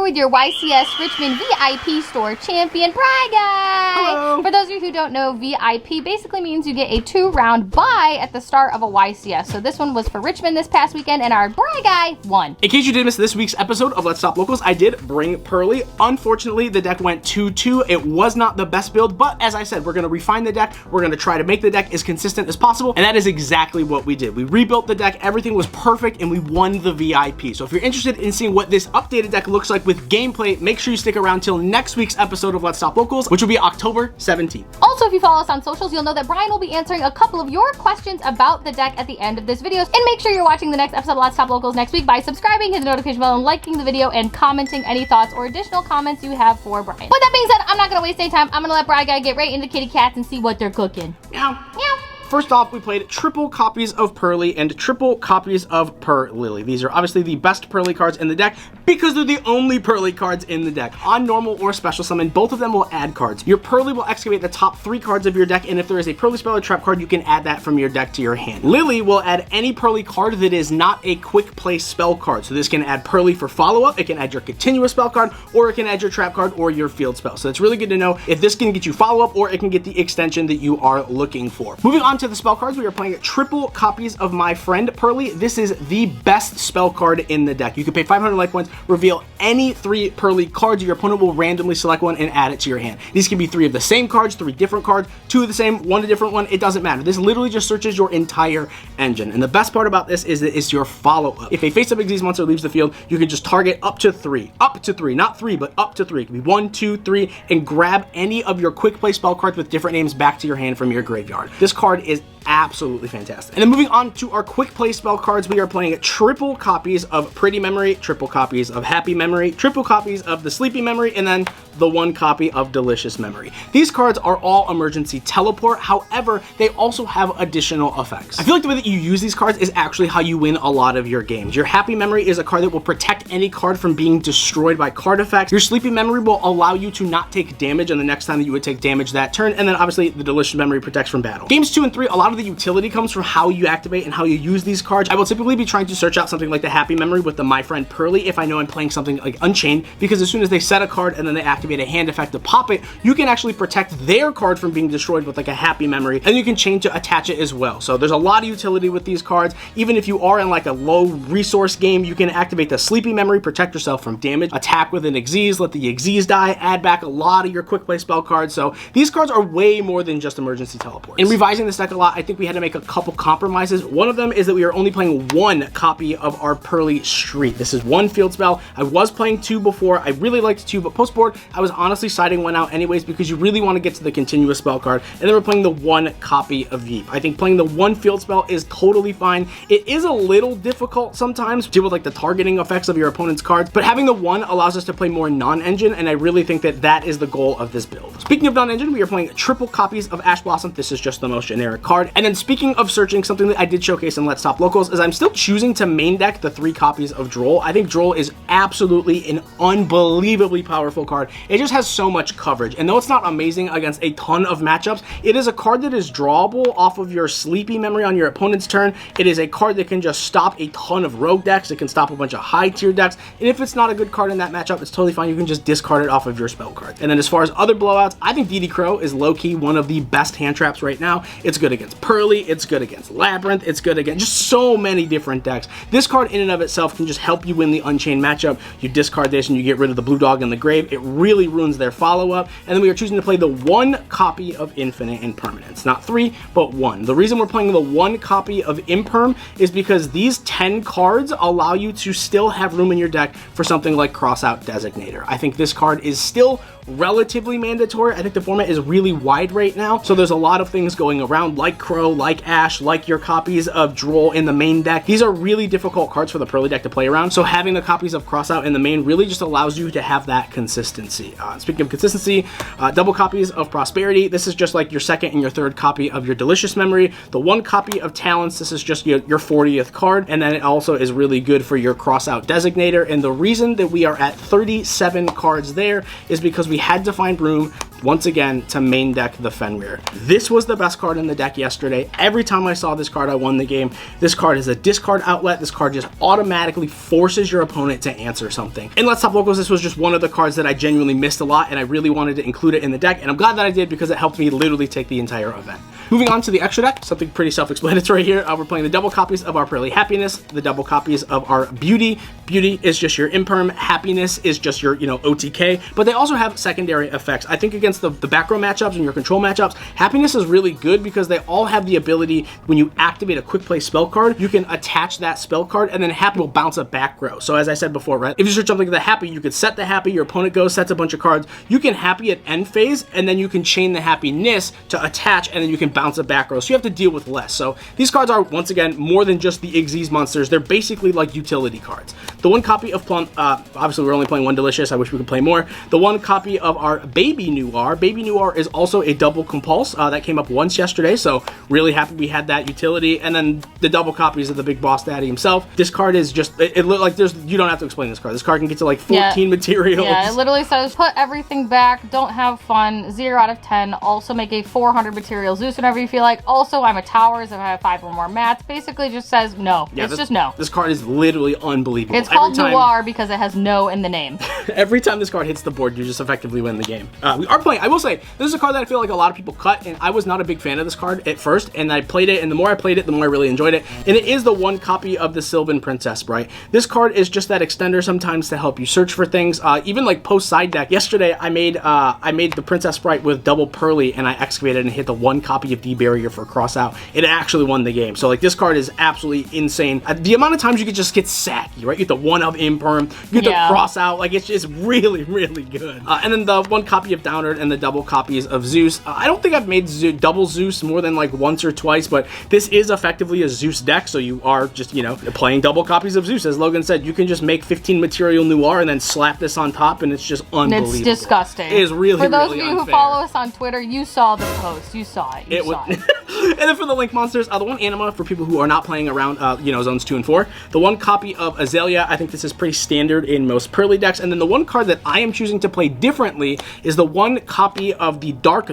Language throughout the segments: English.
with your Ycs Richmond VIP store champion, Bryan. Hello. For those of you who don't know, VIP basically means you get a 2-round bye at the start of a Ycs. So this one was for Richmond this past weekend, and our Bry guy won. In case you did miss this week's episode of Let's Stop Locals, I did bring Purrely. Unfortunately, the deck went 2-2. It was not the best build, but as I said, we're going to refine the deck. We're going to try to make the deck as consistent as possible, and that is exactly what we did. We rebuilt the deck. Everything was perfect, and we won the VIP. So if you're interested in seeing what this updated deck looks like with gameplay, make sure you stick around till next week's episode of Let's Stop Locals, which will be October 17th. Also, if you follow us on socials, you'll know that Bryan will be answering a couple of your questions about the deck at the end of this video. And make sure you're watching the next episode of Let's Stop Locals next week by subscribing, hitting the notification bell, and liking the video, and commenting any thoughts or additional comments you have for Bryan. With that being said, I'm not going to waste any time. I'm going to let Bryan guy get right into kitty cats and see what they're cooking. Meow. Meow. First off, we played triple copies of Purrely and triple copies of Purrely. These are obviously the best Purrely cards in the deck because they're the only Purrely cards in the deck. On normal or special summon, both of them will add cards. Your Purrely will excavate the top 3 cards of your deck, and if there is a Purrely spell or trap card, you can add that from your deck to your hand. Lily will add any Purrely card that is not a quick play spell card. So this can add Purrely for follow-up, it can add your continuous spell card, or it can add your trap card or your field spell. So it's really good to know if this can get you follow-up or it can get the extension that you are looking for. Moving on to the spell cards, we are playing triple copies of My Friend Purrely. This is the best spell card in the deck. You can pay 500 life points, reveal any 3 Purrely cards. Your opponent will randomly select one and add it to your hand. These can be 3 of the same cards, 3 different cards, 2 of the same, 1 a different one. It doesn't matter. This literally just searches your entire engine. And the best part about this is that it's your follow-up. If a face-up Xyz monster leaves the field, you can just target up to 3. Up to 3. Not 3, but up to 3. It can be 1, 2, 3, and grab any of your quick play spell cards with different names back to your hand from your graveyard. This card is absolutely fantastic. And then moving on to our quick play spell cards, we are playing triple copies of Pretty Memory, triple copies of Happy Memory, triple copies of the Sleepy Memory, and then the 1 copy of Delicious Memory. These cards are all emergency teleport. However, they also have additional effects. I feel like the way that you use these cards is actually how you win a lot of your games. Your Happy Memory is a card that will protect any card from being destroyed by card effects. Your Sleepy Memory will allow you to not take damage on the next time that you would take damage that turn. And then obviously the Delicious Memory protects from battle. Games 2 and 3, a lot of the utility comes from how you activate and how you use these cards. I will typically be trying to search out something like the Happy Memory with the My Friend Purrely if I know I'm playing something like Unchained, because as soon as they set a card and then they activate a hand effect to pop it, you can actually protect their card from being destroyed with like a Happy Memory, and you can chain to attach it as well. So there's a lot of utility with these cards. Even if you are in like a low resource game, you can activate the Sleepy Memory, protect yourself from damage, attack with an Xyz, let the Xyz die, add back a lot of your quick play spell cards. So these cards are way more than just emergency teleports. In revising this deck a lot, I think we had to make a couple compromises. One of them is that we are only playing 1 copy of our Purrely Street. This is 1 field spell. I was playing 2 before. I really liked 2, but post board, I was honestly siding 1 out anyways because you really want to get to the continuous spell card. And then we're playing the 1 copy of Yeep. I think playing the 1 field spell is totally fine. It is a little difficult sometimes to deal with like the targeting effects of your opponent's cards, but having the 1 allows us to play more non-engine, and I really think that that is the goal of this build. Speaking of non-engine, we are playing triple copies of Ash Blossom. This is just the most generic card. And then speaking of searching, something that I did showcase in Let's Stop Locals is I'm still choosing to main deck the 3 copies of Droll. I think Droll is absolutely an unbelievably powerful card. It just has so much coverage, and though it's not amazing against a ton of matchups, it is a card that is drawable off of your Sleepy Memory on your opponent's turn. It is a card that can just stop a ton of rogue decks. It can stop a bunch of high tier decks, and if it's not a good card in that matchup, it's totally fine. You can just discard it off of your spell cards. And then as far as other blowouts, I think DD Crow is low-key one of the best hand traps right now. It's good against Purrely, it's good against Labyrinth, it's good against just so many different decks. This card in and of itself can just help you win the Unchained matchup. You discard this and you get rid of the blue dog in the grave. It really ruins their follow-up. And then we are choosing to play the 1 copy of Infinite Impermanence. Not 3, but 1. The reason we're playing the 1 copy of Imperm is because these 10 cards allow you to still have room in your deck for something like Crossout Designator. I think this card is still relatively mandatory. I think the format is really wide right now, so there's a lot of things going around like Crow, like Ash, like your copies of Droll in the main deck. These are really difficult cards for the Purrely deck to play around, so having the copies of Crossout in the main really just allows you to have that consistency. Speaking of consistency, double copies of Prosperity. This is just like your 2nd and your 3rd copy of your Delicious Memory. The 1 copy of Talents, this is just your 40th card, and then it also is really good for your Crossout Designator. And the reason that we are at 37 cards there is because we had to find room once again, to main deck the Fenrir. This was the best card in the deck yesterday. Every time I saw this card, I won the game. This card is a discard outlet. This card just automatically forces your opponent to answer something. In Let's Top Locals, this was just one of the cards that I genuinely missed a lot, and I really wanted to include it in the deck, and I'm glad that I did because it helped me literally take the entire event. Moving on to the extra deck, something pretty self-explanatory here. We're playing the double copies of our Purrely Happiness, the double copies of our Beauty. Beauty is just your Imperm, Happiness is just your, OTK, but they also have secondary effects. I think against the back row matchups and your control matchups, Happiness is really good because they all have the ability, when you activate a quick play spell card, you can attach that spell card and then Happy will bounce a back row. So as I said before, right, if you search something like the Happy, you could set the Happy, your opponent goes, sets a bunch of cards, you can Happy at end phase, and then you can chain the Happiness to attach, and then you can bounce a back row. So you have to deal with less. So these cards are, once again, more than just the Ycs monsters. They're basically like utility cards. The one copy of Plum, obviously we're only playing one Delicious, I wish we could play more. The one copy of our Baby Noir. Baby Noir is also a double compulse. That came up once yesterday, so really happy we had that utility. And then the double copies of the Big Boss Daddy himself. This card is just, it looked like you don't have to explain this card. This card can get to like 14 materials. Yeah, it literally says put everything back, don't have fun, 0 out of 10. Also make a 400 material Zeus whenever you feel like. Also, I'm a Towers if I have 5 or more mats. Basically just says no. Yeah, it's just no. This card is literally unbelievable. It's called Noir because it has no in the name. Every time this card hits the board, you just effectively win the game. We are playing, I will say, this is a card that I feel like a lot of people cut, and I was not a big fan of this card at first, and I played it, and the more I played it, the more I really enjoyed it, and it is the one copy of the Sylvan Princess Sprite. This card is just that extender sometimes to help you search for things, even like post side deck. Yesterday, I made the Princess Sprite with double Purrely, and I excavated and hit the one copy of D-Barrier for cross out. It actually won the game. So like this card is absolutely insane. The amount of times you could just get sacky, right? You get the one of Imperm, you get the cross out, like it's just really, really good. And then the one copy of Downard and the double copies of Zeus. I don't think I've made double Zeus more than like once or twice, but this is effectively a Zeus deck, so you are just, playing double copies of Zeus. As Logan said, you can just make 15 material Noir and then slap this on top, and it's just unbelievable. It's disgusting. It is really, for those really of you unfair. Who follow us on Twitter, you saw the post. You saw it. You saw it. And then for the Link monsters, the one Anima, for people who are not playing around, zones 2 and 4, the one copy of Azalea, I think this is pretty standard in most Purrely decks, and then the one card that I am choosing to play differently is the one copy of the Dark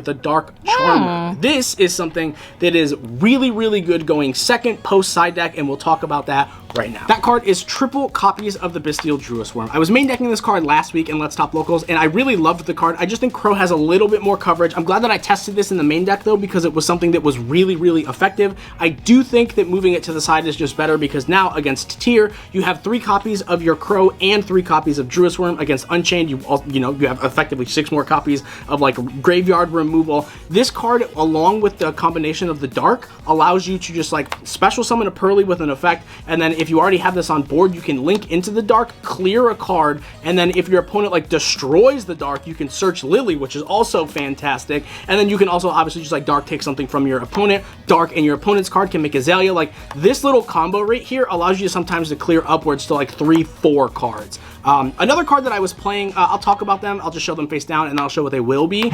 Charmer. This is something that is really, really good going second post side deck, and we'll talk about that right now. That card is triple copies of the Bestial Druid Worm. I was main decking this card last week in Let's Top Locals, and I really loved the card. I just think Crow has a little bit more coverage. I'm glad that I tested this in the main deck, though, because it was something that was really, really effective. I do think that moving it to the side is just better, because now against Tyr, you have 3 copies of your Crow and 3 copies of Druid Worm. Against Unchained, you have effectively 6 more copies of like graveyard removal. This card, along with the combination of the Dark, allows you to just like special summon a Purrely with an effect, and then if you already have this on board, you can link into the Dark, clear a card, and then if your opponent like destroys the Dark, you can search Lily, which is also fantastic, and then you can also obviously just like Dark take something from your opponent, Dark and your opponent's card can make Azalea. Like this little combo right here allows you sometimes to clear upwards to like 3-4 cards. Another card that I was playing, I'll talk about them, I'll just show them face down and I'll show what they will be.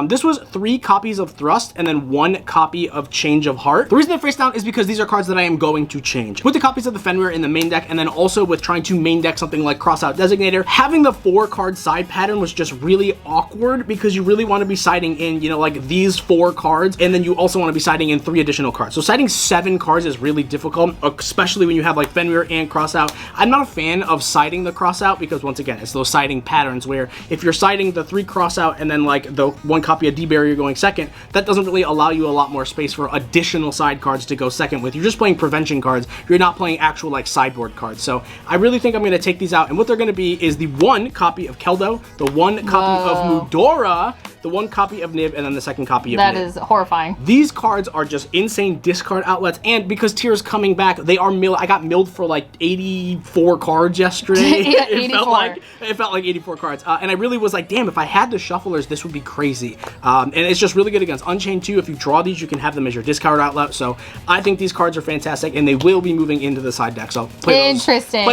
This was 3 copies of Thrust and then 1 copy of Change of Heart. The reason they're face down is because these are cards that I am going to change. With the copies of the Fenrir in the main deck, and then also with trying to main deck something like Crossout Designator, having the 4 card side pattern was just really awkward, because you really want to be siding in, like these 4 cards, and then you also want to be siding in 3 additional cards. So siding 7 cards is really difficult, especially when you have like Fenrir and Crossout. I'm not a fan of siding the Crossout, because once again, it's those siding patterns where if you're siding the 3 Crossout and then like the 1 copy of D-Barrier going second, that doesn't really allow you a lot more space for additional side cards to go second with. You're just playing prevention cards. You're not playing actual like sideboard cards. So I really think I'm going to take these out, and what they're going to be is the 1 copy of Keldo, the 1 copy of Mudora, the 1 copy of Nib, and then the 2nd copy of Nib. That is horrifying. These cards are just insane discard outlets, and because Tyr's coming back, they are milled. I got milled for like 84 cards yesterday. Yeah, it felt like 84 cards, and I really was like, damn, if I had the shufflers, this would be crazy. And it's just really good against Unchained too. If you draw these, you can have them as your discard outlet. So I think these cards are fantastic, and they will be moving into the side deck. So play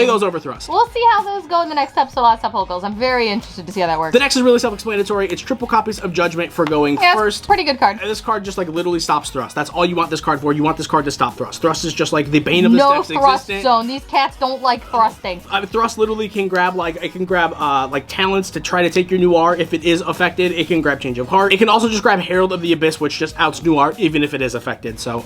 those over Thrust. We'll see how those go in the next episode of Let's Top Locals. I'm very interested to see how that works. The next is really self-explanatory. It's triple copies of Judgment for going first. Pretty good card. And this card just like literally stops Thrust. That's all you want this card for. You want this card to stop thrust. Thrust is just like the bane of this deck's No thrust existence. zone. These cats don't like thrusting. Thrust literally can grab like talents to try to take your Noir if it is affected. It can grab Change of Heart. It can also just grab Herald of the Abyss, which just outs Noir even if it is affected. So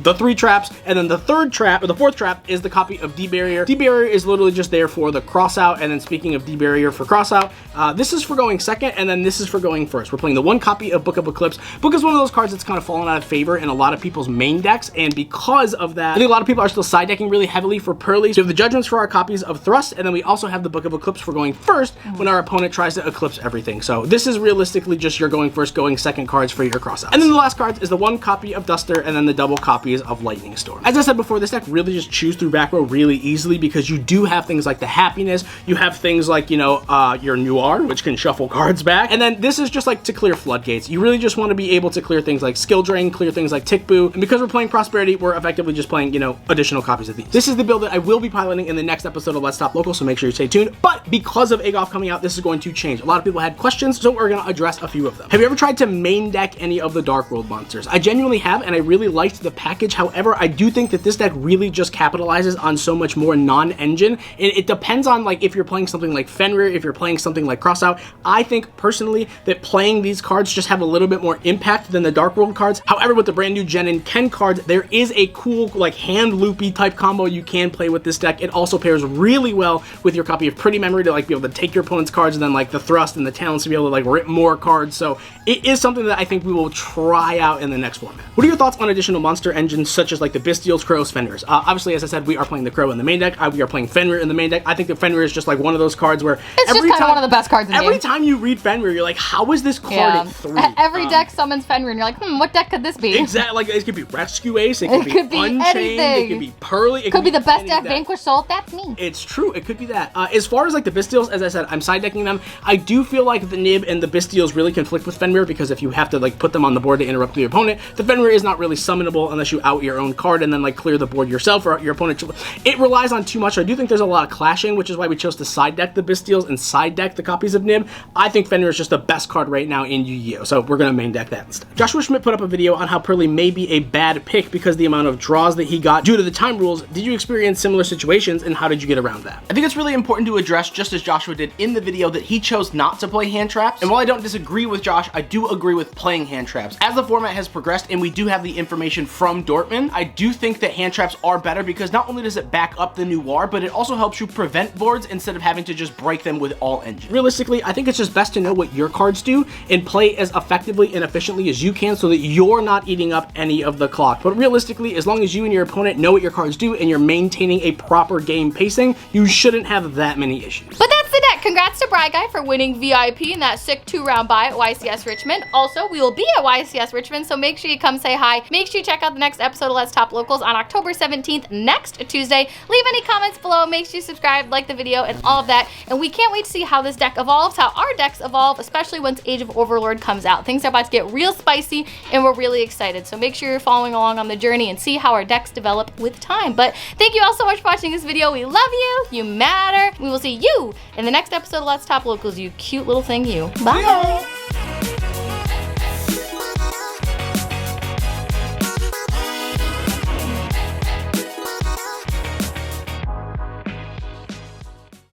the 3 traps, and then the 4th trap is the copy of D-Barrier. D-Barrier is literally just there for the crossout. And then speaking of D-Barrier for crossout, this is for going second, and then this is for going first. We're playing the 1 copy of Book of Eclipse. Book is one of those cards that's kind of fallen out of favor in a lot of people's main decks, and because of that, I think a lot of people are still side decking really heavily for Purrely. So we have the Judgments for our copies of Thrust, and then we also have the Book of Eclipse for going first when our opponent tries to eclipse everything. So this is realistically just your going first, going second cards for your crossout. And then the last cards is the 1 copy of Duster, and then the double copies of Lightning Storm. As I said before, this deck really just chews through back row really easily because you do have things like the Happiness, you have things like, you know, your Noir, which can shuffle cards back, and then this is just like to clear floodgates. You really just want to be able to clear things like Skill Drain, clear things like Tick Boo, and because we're playing Prosperity, we're effectively just playing, you know, additional copies of these. This is the build that I will be piloting in the next episode of Let's Top Local, so make sure you stay tuned. But because of Agoff coming out, this is going to change. A lot of people had questions, so we're going to address a few of them. Have you ever tried to main deck any of the Dark World monsters? I genuinely have, and I really liked the package. However, I do think that this deck really just capitalizes on so much more non-engine. It depends on like if you're playing something like Fenrir, if you're playing something like Crossout. I think personally that playing these cards just have a little bit more impact than the Dark World cards. However, with the brand new Gen and Ken cards, there is a cool like hand loopy type combo you can play with this deck. It also pairs really well with your copy of Pretty Memory to like be able to take your opponent's cards, and then like the Thrust and the Talents to be able to like rip more cards. So it is something that I think we will try out in the next format. What are your thoughts on additional monster engines such as like the Bystials, Crows, Fenrirs? Obviously, as I said, we are playing the Crow in the main deck. We are playing Fenrir in the main deck. I think that Fenrir is just like one of those cards where it's just kind of one of the best cards in the game. Every time you read Fenrir, you're like, how is this card at 3? Every deck summons Fenrir, and you're like, what deck could this be? Exactly. Like it could be Rescue Ace. It could be Unchained. Anything. It could be Purrely. It could be the best deck, Vanquish Soul. That's me. It's true. It could be that. As far as like the Bystials, as I said, I'm side decking them. I do feel like the Nib and the Bystials really conflict with Fenrir because if you have to like put them on the board to interrupt the opponent, the Fenrir is not really summonable unless you out your own card and then like clear the board yourself or your opponent. It relies on too much. So I do think there's a lot of clashing, which is why we chose to side deck the Bystials and side deck the copies of Nib. I think Fenrir is just the best card right now in Yu-Gi-Oh! So we're gonna main deck that instead. Joshua Schmidt put up a video on how Purrely may be a bad pick because the amount of draws that he got due to the time rules. Did you experience similar situations, and how did you get around that? I think it's really important to address, just as Joshua did in the video, that he chose not to play hand traps. And while I don't disagree with Josh, I do agree with playing hand traps. As the format has progressed and we do have the information from Dortmund, I do think that hand traps are better because not only does it back up the Noir, but it also helps you prevent boards instead of having to just break them with all engine. Realistically, I think it's just best to know what your cards do and play as effectively and efficiently as you can so that you're not eating up any of the clock. But realistically, as long as you and your opponent know what your cards do and you're maintaining a proper game pacing, you shouldn't have that many issues. But that's the deck. Congrats to Bry Guy for winning VIP in that sick 2-round buy at Ycs Richmond. Also, we will be at Ycs Richmond, so make sure you come say hi. Make sure you check out the next episode of Let's Top Locals on October 17th, next Tuesday. Leave any comments below. Make sure you subscribe, like the video, and all of that. And we can't wait to see how this deck evolves, how our decks evolve, especially once Age of Overlord comes out. Things are about to get real spicy, and we're really excited. So make sure you're following along on the journey and see how our decks develop with time. But thank you all so much for watching this video. We love you. You matter. We will see you in the next episode of Let's Top Locals, you cute little thing, you. Bye.